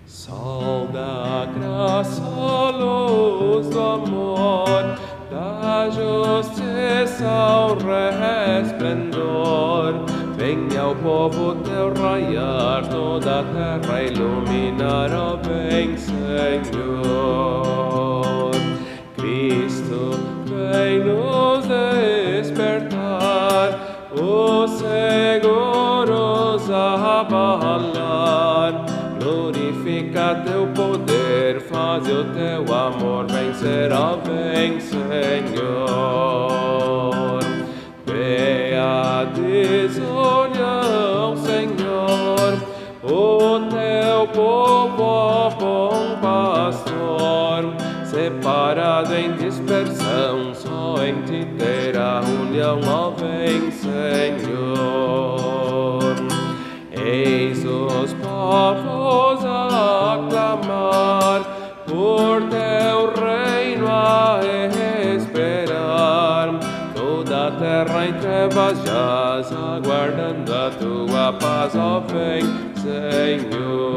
Sol da graça, luz do amor, da justiça ao resplendor. Venha o povo teu raiar, toda a terra iluminar, ó bem Senhor. Cristo vem nos despertar, os seguros abalar. Glorifica teu poder, faz o teu amor vencer, ó bem Senhor. Veia desunião, Senhor, o teu povo, ó bom pastor, separado em dispersão, só em ti terá união, ó bem Senhor. Eis os povos a clamar, por teu reino a esperar. Toda a terra em trevas jaz, aguardando a tua paz, ó bem Senhor.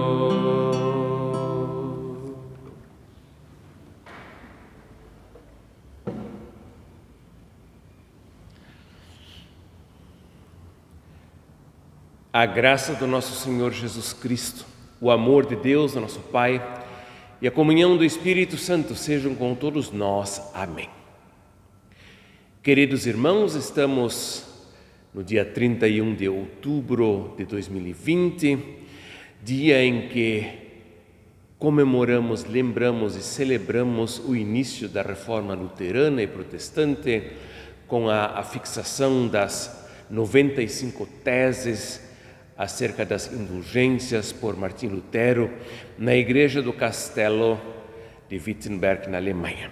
A graça do nosso Senhor Jesus Cristo, o amor de Deus, nosso Pai, e a comunhão do Espírito Santo sejam com todos nós. Amém. Queridos irmãos, estamos no dia 31 de outubro de 2020, dia em que comemoramos, lembramos e celebramos o início da reforma luterana e protestante, com a fixação das 95 teses acerca das indulgências por Martim Lutero na Igreja do Castelo de Wittenberg, na Alemanha.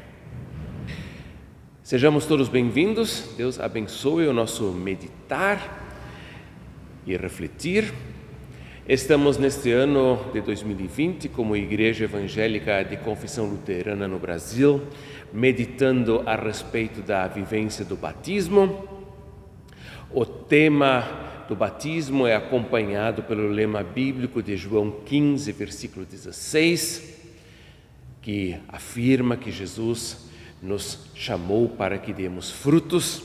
Sejamos todos bem-vindos, Deus abençoe o nosso meditar e refletir. Estamos neste ano de 2020, como Igreja Evangélica de Confissão Luterana no Brasil, meditando a respeito da vivência do batismo. O tema do batismo é acompanhado pelo lema bíblico de João 15, versículo 16, que afirma que Jesus nos chamou para que demos frutos,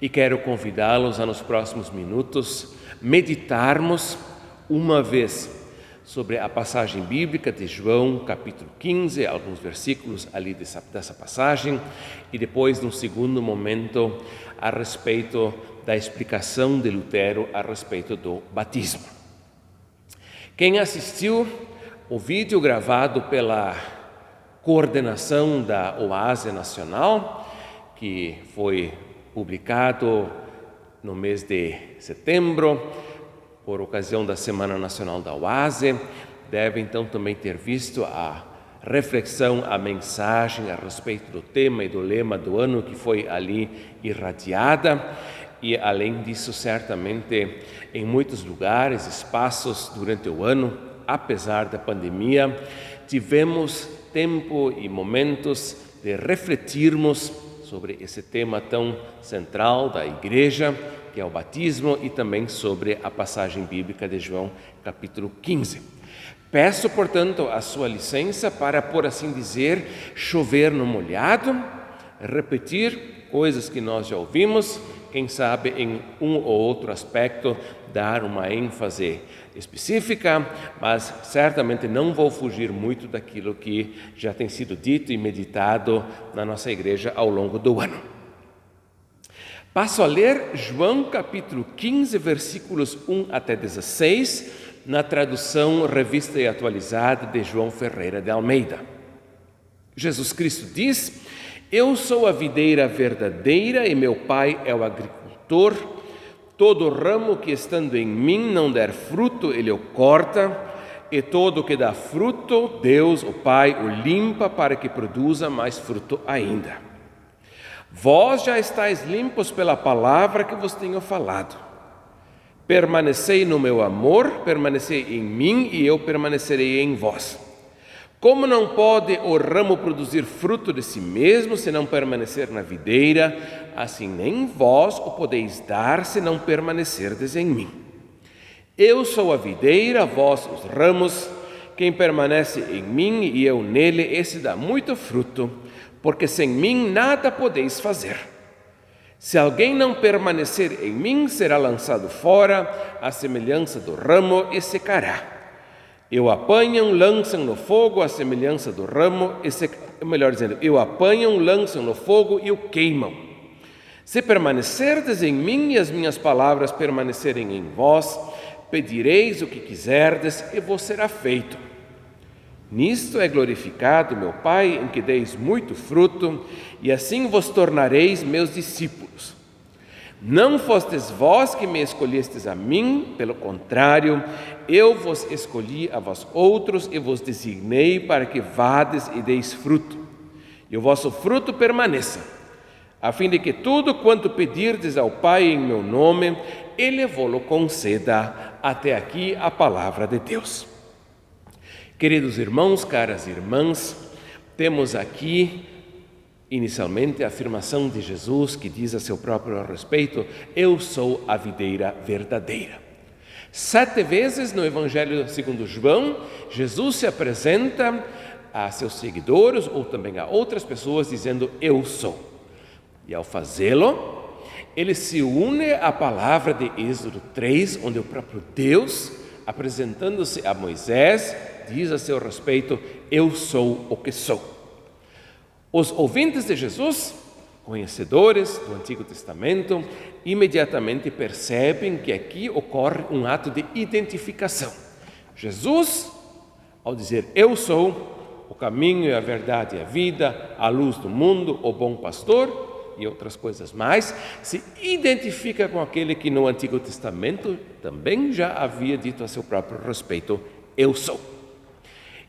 e quero convidá-los a nos próximos minutos meditarmos uma vez sobre a passagem bíblica de João, capítulo 15, alguns versículos ali dessa passagem, e depois, num segundo momento, a respeito da explicação de Lutero a respeito do batismo. Quem assistiu o vídeo gravado pela coordenação da Oase Nacional, que foi publicado no mês de setembro, por ocasião da Semana Nacional da Oase, deve então também ter visto a reflexão, a mensagem a respeito do tema e do lema do ano que foi ali irradiada. E, além disso, certamente, em muitos lugares, espaços durante o ano, apesar da pandemia, tivemos tempo e momentos de refletirmos sobre esse tema tão central da Igreja, que é o batismo, e também sobre a passagem bíblica de João, capítulo 15. Peço, portanto, a sua licença para, por assim dizer, chover no molhado, repetir coisas que nós já ouvimos, quem sabe em um ou outro aspecto dar uma ênfase específica, mas certamente não vou fugir muito daquilo que já tem sido dito e meditado na nossa igreja ao longo do ano. Passo a ler João capítulo 15, versículos 1 até 16, na tradução revista e atualizada de João Ferreira de Almeida. Jesus Cristo diz: Eu sou a videira verdadeira e meu Pai é o agricultor. Todo ramo que estando em mim não der fruto, ele o corta, e todo que dá fruto, Deus, o Pai, o limpa para que produza mais fruto ainda. Vós já estáis limpos pela palavra que vos tenho falado. Permanecei no meu amor, permanecei em mim e eu permanecerei em vós. Como não pode o ramo produzir fruto de si mesmo, se não permanecer na videira, assim nem vós o podeis dar, se não permanecerdes em mim. Eu sou a videira, vós os ramos. quem permanece em mim e eu nele, esse dá muito fruto, porque sem mim nada podeis fazer. Se alguém não permanecer em mim, será lançado fora, à semelhança do ramo, e secará. Eu apanham, lançam no fogo, à semelhança do ramo, eu apanham, lançam no fogo e o queimam. Se permanecerdes em mim e as minhas palavras permanecerem em vós, pedireis o que quiserdes e vos será feito. Nisto é glorificado meu Pai, em que deis muito fruto, e assim vos tornareis meus discípulos. Não fostes vós que me escolhestes a mim, pelo contrário, eu vos escolhi a vós outros e vos designei para que vades e deis fruto, e o vosso fruto permaneça, a fim de que tudo quanto pedirdes ao Pai em meu nome, Ele vos-lo conceda. Até aqui a palavra de Deus. Queridos irmãos, caras irmãs, temos aqui inicialmente a afirmação de Jesus que diz a seu próprio respeito: eu sou a videira verdadeira. 7 vezes no Evangelho segundo João, Jesus se apresenta a seus seguidores ou também a outras pessoas dizendo eu sou. E ao fazê-lo, ele se une à palavra de Êxodo 3, onde o próprio Deus, apresentando-se a Moisés, diz a seu respeito: eu sou o que sou. Os ouvintes de Jesus, conhecedores do Antigo Testamento, imediatamente percebem que aqui ocorre um ato de identificação. Jesus, ao dizer eu sou o caminho, a verdade e a vida, a luz do mundo, o bom pastor e outras coisas mais, se identifica com aquele que no Antigo Testamento também já havia dito a seu próprio respeito: eu sou.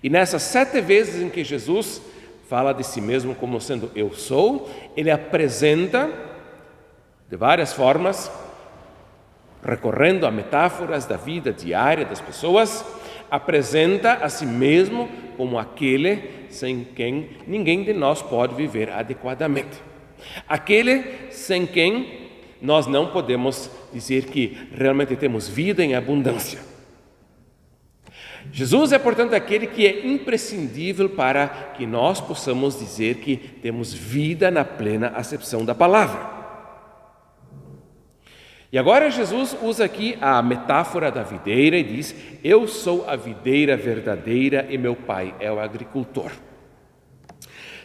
E nessas 7 vezes em que Jesus fala de si mesmo como sendo eu sou, ele apresenta de várias formas, recorrendo a metáforas da vida diária das pessoas, apresenta a si mesmo como aquele sem quem ninguém de nós pode viver adequadamente. Aquele sem quem nós não podemos dizer que realmente temos vida em abundância. Jesus é, portanto, aquele que é imprescindível para que nós possamos dizer que temos vida na plena acepção da palavra. E agora Jesus usa aqui a metáfora da videira e diz: eu sou a videira verdadeira e meu Pai é o agricultor.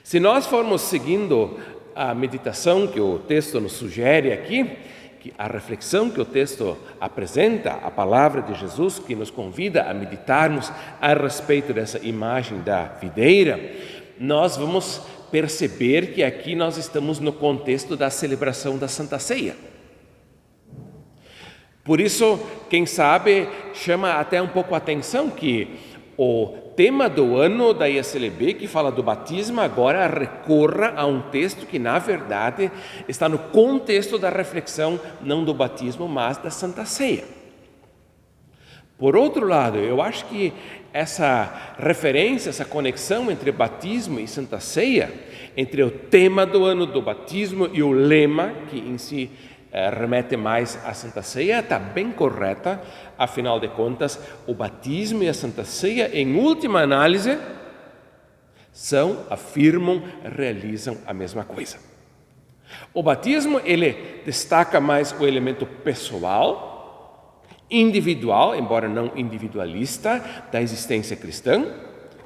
Se nós formos seguindo a meditação que o texto nos sugere aqui, que a reflexão que o texto apresenta, a palavra de Jesus que nos convida a meditarmos a respeito dessa imagem da videira, nós vamos perceber que aqui nós estamos no contexto da celebração da Santa Ceia. Por isso, quem sabe, chama até um pouco a atenção que o tema do ano da ISLB, que fala do batismo, agora recorra a um texto que, na verdade, está no contexto da reflexão, não do batismo, mas da Santa Ceia. Por outro lado, eu acho que essa referência, essa conexão entre batismo e Santa Ceia, entre o tema do ano do batismo e o lema, que em si remete mais à Santa Ceia, está bem correta. Afinal de contas, o batismo e a Santa Ceia, em última análise, afirmam, realizam a mesma coisa. O batismo, ele destaca mais o elemento pessoal, individual, embora não individualista, da existência cristã,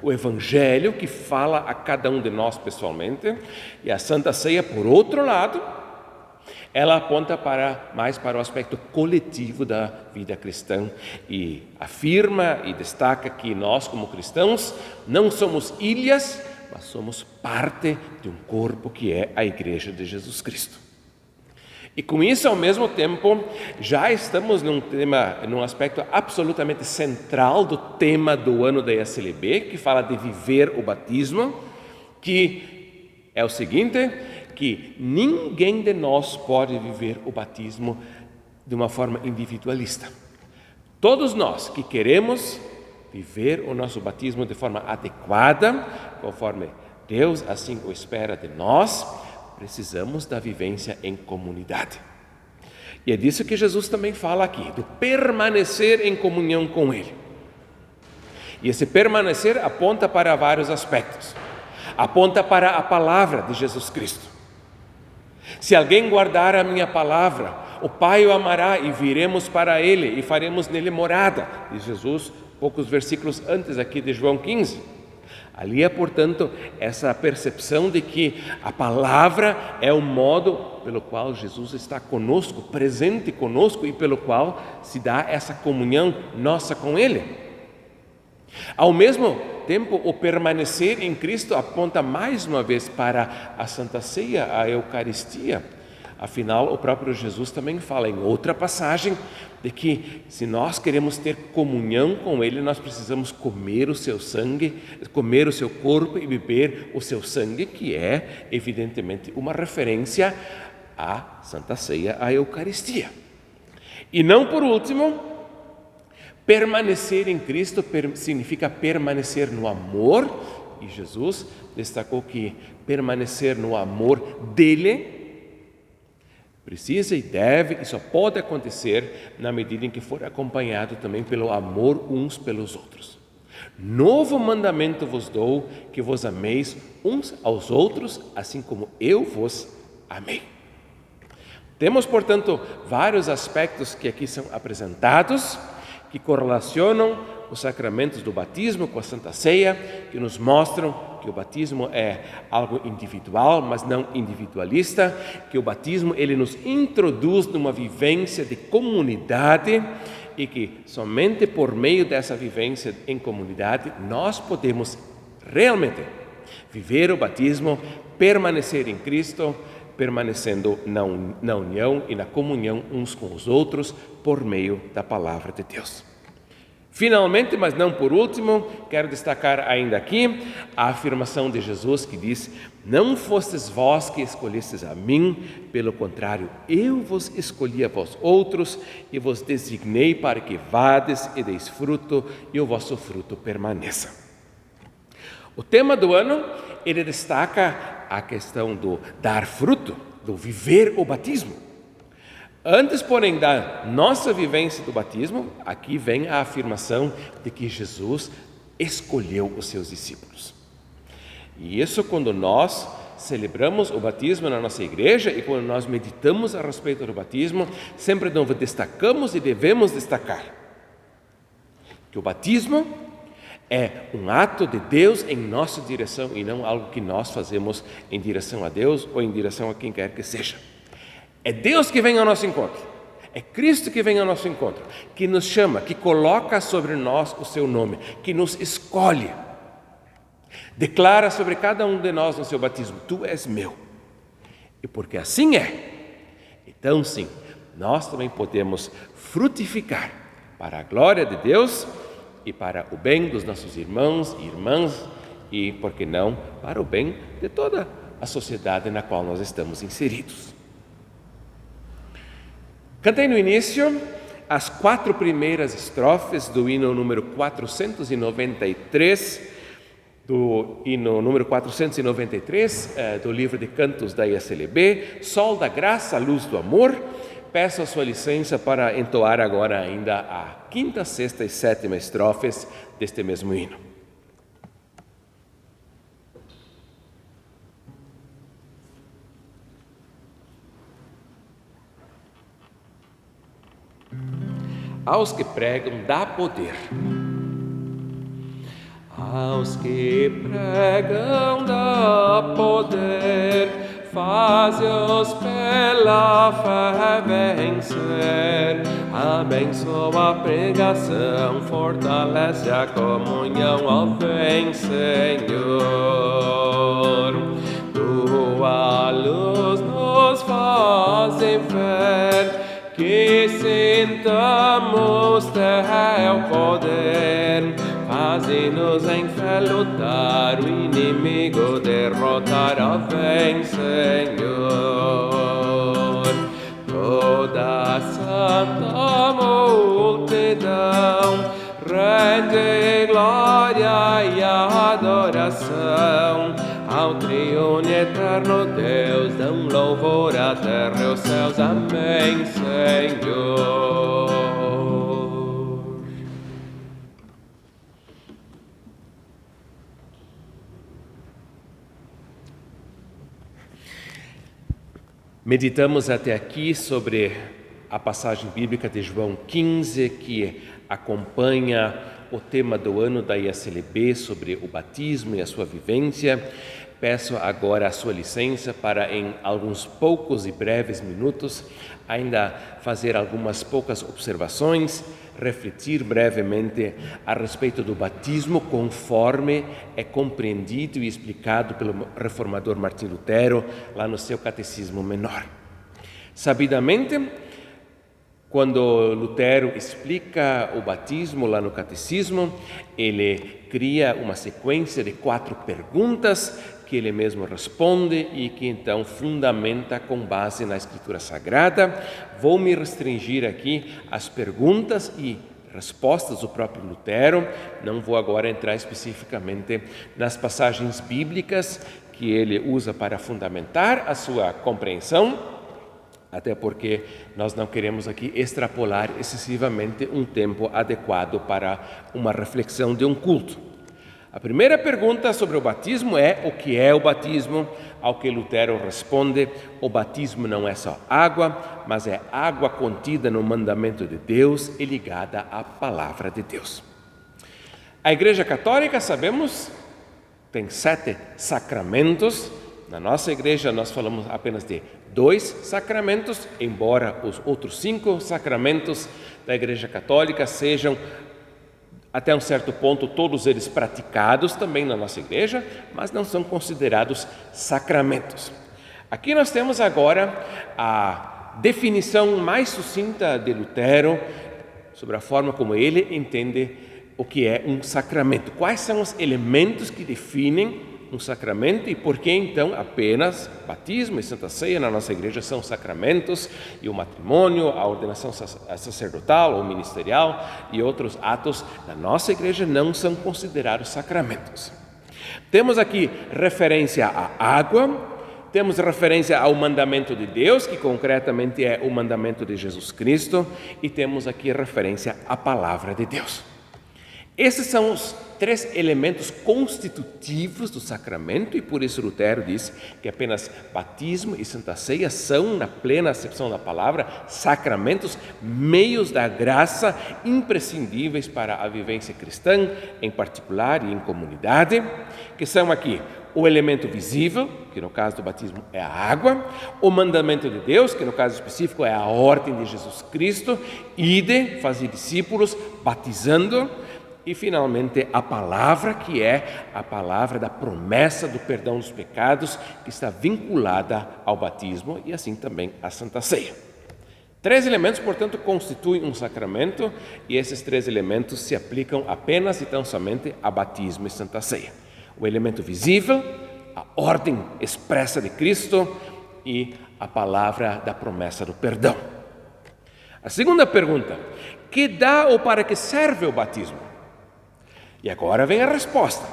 o Evangelho que fala a cada um de nós pessoalmente, e a Santa Ceia, por outro lado, ela aponta mais para o aspecto coletivo da vida cristã e afirma e destaca que nós, como cristãos, não somos ilhas, mas somos parte de um corpo que é a Igreja de Jesus Cristo. E com isso, ao mesmo tempo, já estamos num aspecto absolutamente central do tema do ano da ISLB, que fala de viver o batismo, que é o seguinte: que ninguém de nós pode viver o batismo de uma forma individualista. Todos nós que queremos viver o nosso batismo de forma adequada, conforme Deus assim o espera de nós, precisamos da vivência em comunidade. E é disso que Jesus também fala aqui, do permanecer em comunhão com Ele. E esse permanecer aponta para vários aspectos. Aponta para a palavra de Jesus Cristo. Se alguém guardar a minha palavra, o Pai o amará e viremos para ele e faremos nele morada, diz Jesus, poucos versículos antes aqui de João 15. Ali é, portanto, essa percepção de que a palavra é o modo pelo qual Jesus está conosco, presente conosco e pelo qual se dá essa comunhão nossa com Ele. Ao mesmo tempo, o permanecer em Cristo aponta mais uma vez para a Santa Ceia, a Eucaristia. Afinal, o próprio Jesus também fala em outra passagem de que se nós queremos ter comunhão com Ele, nós precisamos comer o seu sangue, comer o seu corpo e beber o seu sangue, que é evidentemente uma referência à Santa Ceia, à Eucaristia. E não por último, permanecer em Cristo significa permanecer no amor, e Jesus destacou que permanecer no amor dele precisa e deve, e só pode acontecer na medida em que for acompanhado também pelo amor uns pelos outros. Novo mandamento vos dou, que vos ameis uns aos outros, assim como eu vos amei. Temos, portanto, vários aspectos que aqui são apresentados, que correlacionam os sacramentos do batismo com a Santa Ceia, que nos mostram que o batismo é algo individual, mas não individualista, que o batismo ele nos introduz numa vivência de comunidade e que somente por meio dessa vivência em comunidade nós podemos realmente viver o batismo, permanecer em Cristo, permanecendo na união e na comunhão uns com os outros por meio da palavra de Deus. Finalmente, mas não por último, quero destacar ainda aqui a afirmação de Jesus que diz: não fostes vós que escolhestes a mim, pelo contrário, eu vos escolhi a vós outros e vos designei para que vades e deis fruto e o vosso fruto permaneça. O tema do ano, ele destaca a questão do dar fruto, do viver o batismo. Antes, porém, da nossa vivência do batismo, aqui vem a afirmação de que Jesus escolheu os seus discípulos. E isso quando nós celebramos o batismo na nossa igreja e quando nós meditamos a respeito do batismo, sempre nós destacamos e devemos destacar que o batismo é um ato de Deus em nossa direção e não algo que nós fazemos em direção a Deus ou em direção a quem quer que seja. É Deus que vem ao nosso encontro, é Cristo que vem ao nosso encontro, que nos chama, que coloca sobre nós o seu nome, que nos escolhe, declara sobre cada um de nós no seu batismo: tu és meu. E porque assim é, então sim, nós também podemos frutificar para a glória de Deus e para o bem dos nossos irmãos e irmãs e, por que não, para o bem de toda a sociedade na qual nós estamos inseridos. Cantei no início as 4 primeiras estrofes do hino número 493, do hino número 493 do livro de cantos da ISLB, Sol da Graça, Luz do Amor. Peço a sua licença para entoar agora ainda a 5ª, 6ª e 7ª estrofes deste mesmo hino. Aos que pregam dá poder. Aos que pregam dá poder, faze-os pela fé vencer. Abençoa a pregação, fortalece a comunhão, ó vem Senhor. Tua luz nos faz ver, que sintamos teu poder. Faze-nos em fé lutar, o inimigo derrotar, ó vem Senhor. Toda a santa multidão rende glória e adoração ao triuno eterno Deus, dão louvor à terra e aos céus. Amém, Senhor. Meditamos até aqui sobre a passagem bíblica de João 15, que acompanha o tema do ano da IACLB sobre o batismo e a sua vivência. Peço agora a sua licença para, em alguns poucos e breves minutos, ainda fazer algumas poucas observações, refletir brevemente a respeito do batismo conforme é compreendido e explicado pelo reformador Martim Lutero lá no seu Catecismo Menor. Sabidamente, quando Lutero explica o batismo lá no Catecismo, ele cria uma sequência de 4 perguntas que ele mesmo responde e que então fundamenta com base na Escritura Sagrada. Vou me restringir aqui às perguntas e respostas do próprio Lutero. Não vou agora entrar especificamente nas passagens bíblicas que ele usa para fundamentar a sua compreensão, até porque nós não queremos aqui extrapolar excessivamente um tempo adequado para uma reflexão de um culto. A primeira pergunta sobre o batismo é: o que é o batismo? Ao que Lutero responde: o batismo não é só água, mas é água contida no mandamento de Deus e ligada à palavra de Deus. A Igreja Católica, sabemos, tem 7 sacramentos. Na nossa igreja nós falamos apenas de 2 sacramentos, embora os outros 5 sacramentos da Igreja Católica sejam, até um certo ponto, todos eles praticados também na nossa igreja, mas não são considerados sacramentos. Aqui nós temos agora a definição mais sucinta de Lutero sobre a forma como ele entende o que é um sacramento. Quais são os elementos que definem um sacramento e por que então apenas batismo e Santa Ceia na nossa igreja são sacramentos e o matrimônio, a ordenação sacerdotal ou ministerial e outros atos na nossa igreja não são considerados sacramentos. Temos aqui referência à água, temos referência ao mandamento de Deus, que concretamente é o mandamento de Jesus Cristo, e temos aqui referência à palavra de Deus. Esses são os 3 elementos constitutivos do sacramento e por isso Lutero diz que apenas batismo e Santa Ceia são, na plena acepção da palavra, sacramentos, meios da graça imprescindíveis para a vivência cristã, em particular e em comunidade, que são aqui o elemento visível, que no caso do batismo é a água, o mandamento de Deus, que no caso específico é a ordem de Jesus Cristo, ide, fazer discípulos, batizando, e finalmente a palavra, que é a palavra da promessa do perdão dos pecados, que está vinculada ao batismo e assim também à Santa Ceia. 3 elementos, portanto, constituem um sacramento e esses 3 elementos se aplicam apenas e tão somente a batismo e Santa Ceia. O elemento visível, a ordem expressa de Cristo e a palavra da promessa do perdão. A segunda pergunta: que dá ou para que serve o batismo? E agora vem a resposta.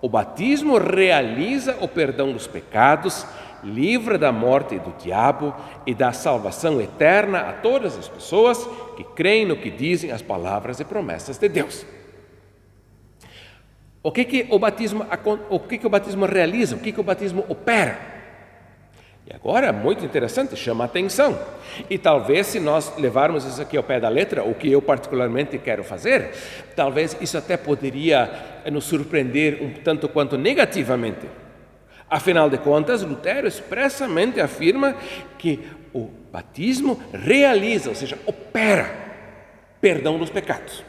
O batismo realiza o perdão dos pecados, livra da morte e do diabo e dá salvação eterna a todas as pessoas que creem no que dizem as palavras e promessas de Deus. O que o batismo realiza? O que o batismo opera? E agora, muito interessante, chama a atenção. E talvez, se nós levarmos isso aqui ao pé da letra, o que eu particularmente quero fazer, talvez isso até poderia nos surpreender um tanto quanto negativamente. Afinal de contas, Lutero expressamente afirma que o batismo realiza, ou seja, opera perdão dos pecados,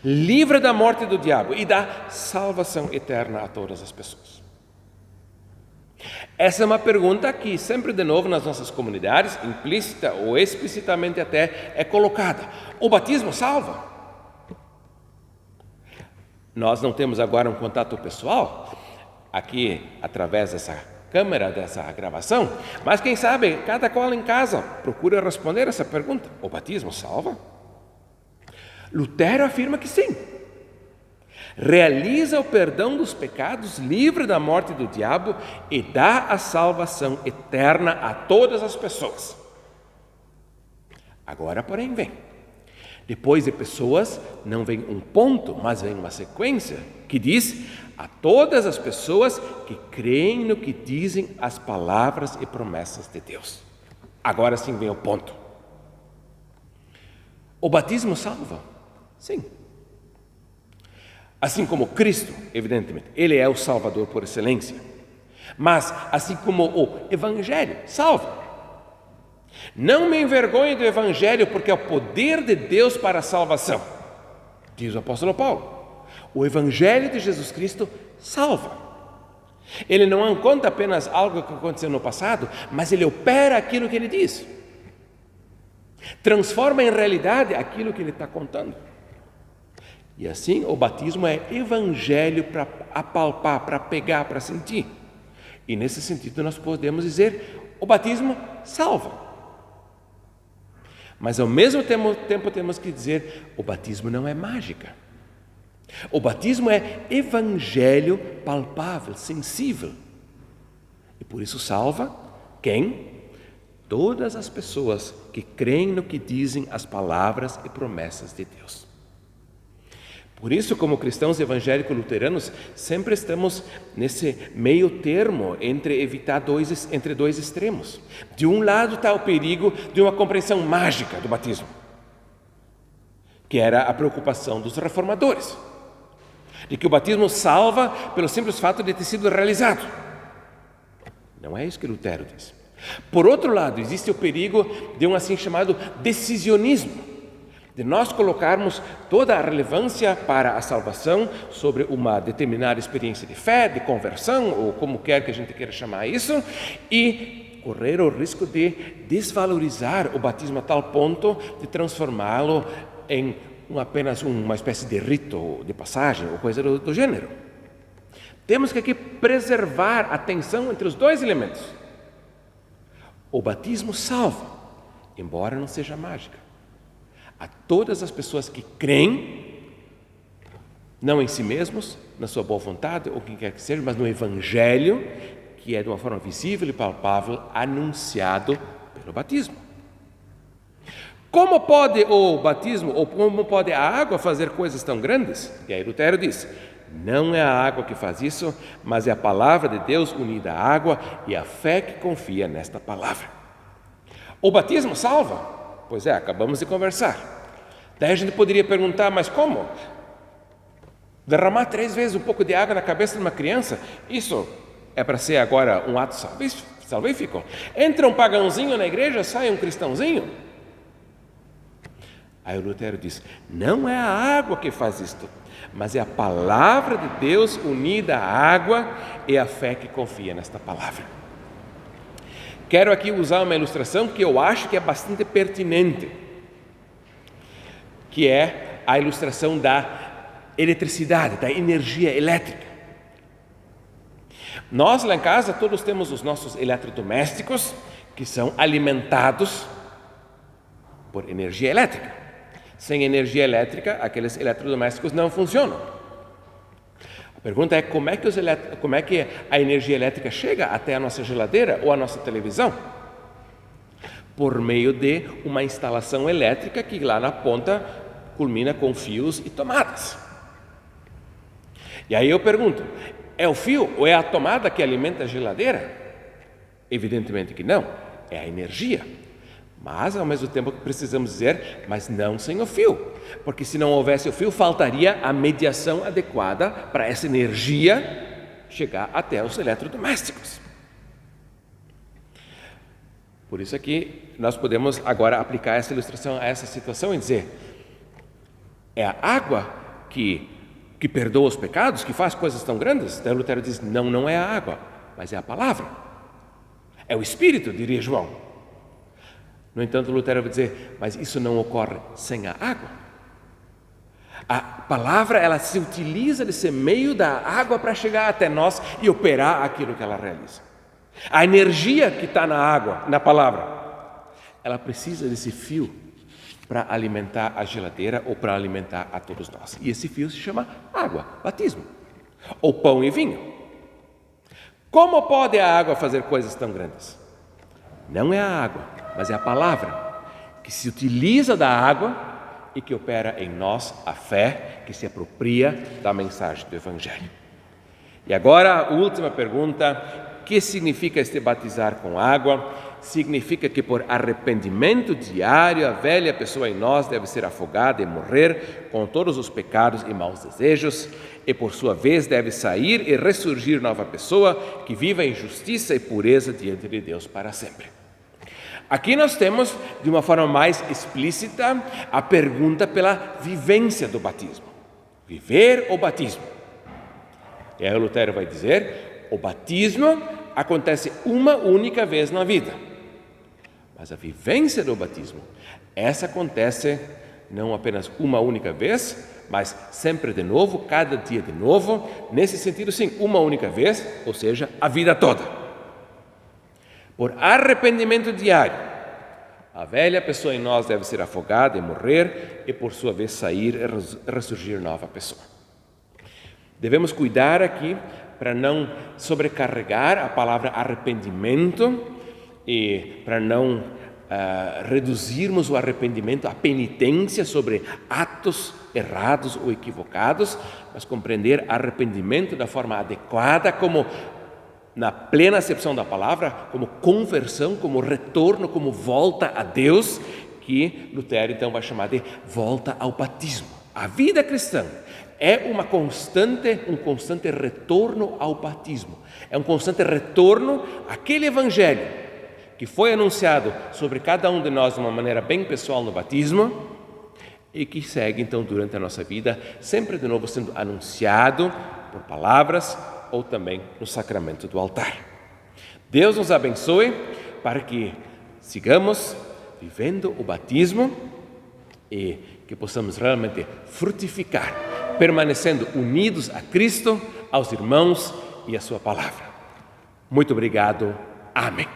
livra da morte e do diabo e dá salvação eterna a todas as pessoas. Essa é uma pergunta que sempre de novo nas nossas comunidades, implícita ou explicitamente até, é colocada. O batismo salva? Nós não temos agora um contato pessoal, aqui através dessa câmera, dessa gravação, mas quem sabe, cada qual em casa procura responder essa pergunta. O batismo salva? Lutero afirma que sim. Realiza o perdão dos pecados, livra da morte do diabo e dá a salvação eterna a todas as pessoas. Agora, porém, vem. Depois de pessoas, não vem um ponto, mas vem uma sequência que diz: a todas as pessoas que creem no que dizem as palavras e promessas de Deus. Agora sim vem o ponto. O batismo salva? Sim. Assim como Cristo, evidentemente, Ele é o Salvador por excelência. Mas, assim como o Evangelho salva. Não me envergonhe do Evangelho, porque é o poder de Deus para a salvação, diz o apóstolo Paulo. O Evangelho de Jesus Cristo salva. Ele não conta apenas algo que aconteceu no passado, mas ele opera aquilo que ele diz. Transforma em realidade aquilo que ele está contando. E assim o batismo é evangelho para apalpar, para pegar, para sentir. E nesse sentido nós podemos dizer, o batismo salva. Mas ao mesmo tempo temos que dizer, o batismo não é mágica. O batismo é evangelho palpável, sensível. E por isso salva quem? Todas as pessoas que creem no que dizem as palavras e promessas de Deus. Por isso, como cristãos evangélicos luteranos, sempre estamos nesse meio termo entre dois extremos. De um lado está o perigo de uma compreensão mágica do batismo, que era a preocupação dos reformadores, de que o batismo salva pelo simples fato de ter sido realizado. Não é isso que Lutero diz. Por outro lado, existe o perigo de um assim chamado decisionismo, de nós colocarmos toda a relevância para a salvação sobre uma determinada experiência de fé, de conversão, ou como quer que a gente queira chamar isso, e correr o risco de desvalorizar o batismo a tal ponto de transformá-lo em apenas uma espécie de rito de passagem ou coisa do gênero. Temos que aqui preservar a tensão entre os dois elementos. O batismo salva, embora não seja mágica. A todas as pessoas que creem, não em si mesmos, na sua boa vontade, ou quem quer que seja, mas no Evangelho, que é de uma forma visível e palpável, anunciado pelo batismo. Como pode o batismo, ou como pode a água fazer coisas tão grandes? E aí Lutero diz, não é a água que faz isso, mas é a palavra de Deus unida à água e a fé que confia nesta palavra. O batismo salva? Pois é, acabamos de conversar. Daí a gente poderia perguntar, mas como? Derramar 3 vezes um pouco de água na cabeça de uma criança, isso é para ser agora um ato salvífico? Entra um pagãozinho na igreja, sai um cristãozinho? Aí o Lutero diz, não é a água que faz isto, mas é a palavra de Deus unida à água e a fé que confia nesta palavra. Quero aqui usar uma ilustração que eu acho que é bastante pertinente, que é a ilustração da eletricidade, da energia elétrica. Nós lá em casa todos temos os nossos eletrodomésticos que são alimentados por energia elétrica. Sem energia elétrica, aqueles eletrodomésticos não funcionam. A pergunta é como é que a energia elétrica chega até a nossa geladeira ou a nossa televisão? Por meio de uma instalação elétrica que lá na ponta culmina com fios e tomadas. E aí eu pergunto, é o fio ou é a tomada que alimenta a geladeira? Evidentemente que não, é a energia. Mas, ao mesmo tempo, precisamos dizer, mas não sem o fio. Porque se não houvesse o fio, faltaria a mediação adequada para essa energia chegar até os eletrodomésticos. Por isso aqui, nós podemos agora aplicar essa ilustração a essa situação e dizer, é a água que perdoa os pecados, que faz coisas tão grandes? Daí Lutero diz, não é a água, mas é a palavra. É o Espírito, diria João. No entanto, Lutero vai dizer, mas isso não ocorre sem a água. A palavra, ela se utiliza desse meio da água para chegar até nós e operar aquilo que ela realiza. A energia que está na água, na palavra, ela precisa desse fio para alimentar a geladeira ou para alimentar a todos nós. E esse fio se chama água, batismo, ou pão e vinho. Como pode a água fazer coisas tão grandes? Não é a água, mas é a palavra que se utiliza da água e que opera em nós a fé que se apropria da mensagem do Evangelho. E agora a última pergunta, o que significa este batizar com água? significa que por arrependimento diário, a velha pessoa em nós deve ser afogada e morrer com todos os pecados e maus desejos, e por sua vez deve sair e ressurgir nova pessoa que viva em justiça e pureza diante de Deus para sempre. Aqui nós temos, de uma forma mais explícita, a pergunta pela vivência do batismo. Viver o batismo. E aí o Lutero vai dizer, o batismo acontece uma única vez na vida. Mas a vivência do batismo, essa acontece não apenas uma única vez, mas sempre de novo, cada dia de novo. Nesse sentido, sim, uma única vez, ou seja, a vida toda. Por arrependimento diário, a velha pessoa em nós deve ser afogada e morrer, e por sua vez sair e ressurgir nova pessoa. Devemos cuidar aqui para não sobrecarregar a palavra arrependimento e para não reduzirmos o arrependimento à penitência sobre atos errados ou equivocados, mas compreender arrependimento da forma adequada, como na plena acepção da palavra, como conversão, como retorno, como volta a Deus, que Lutero então vai chamar de volta ao batismo. A vida cristã é um constante retorno ao batismo. É um constante retorno àquele evangelho que foi anunciado sobre cada um de nós de uma maneira bem pessoal no batismo e que segue então durante a nossa vida, sempre de novo sendo anunciado por palavras ou também no sacramento do altar. Deus nos abençoe para que sigamos vivendo o batismo e que possamos realmente frutificar, permanecendo unidos a Cristo, aos irmãos e à sua palavra. Muito obrigado. Amém.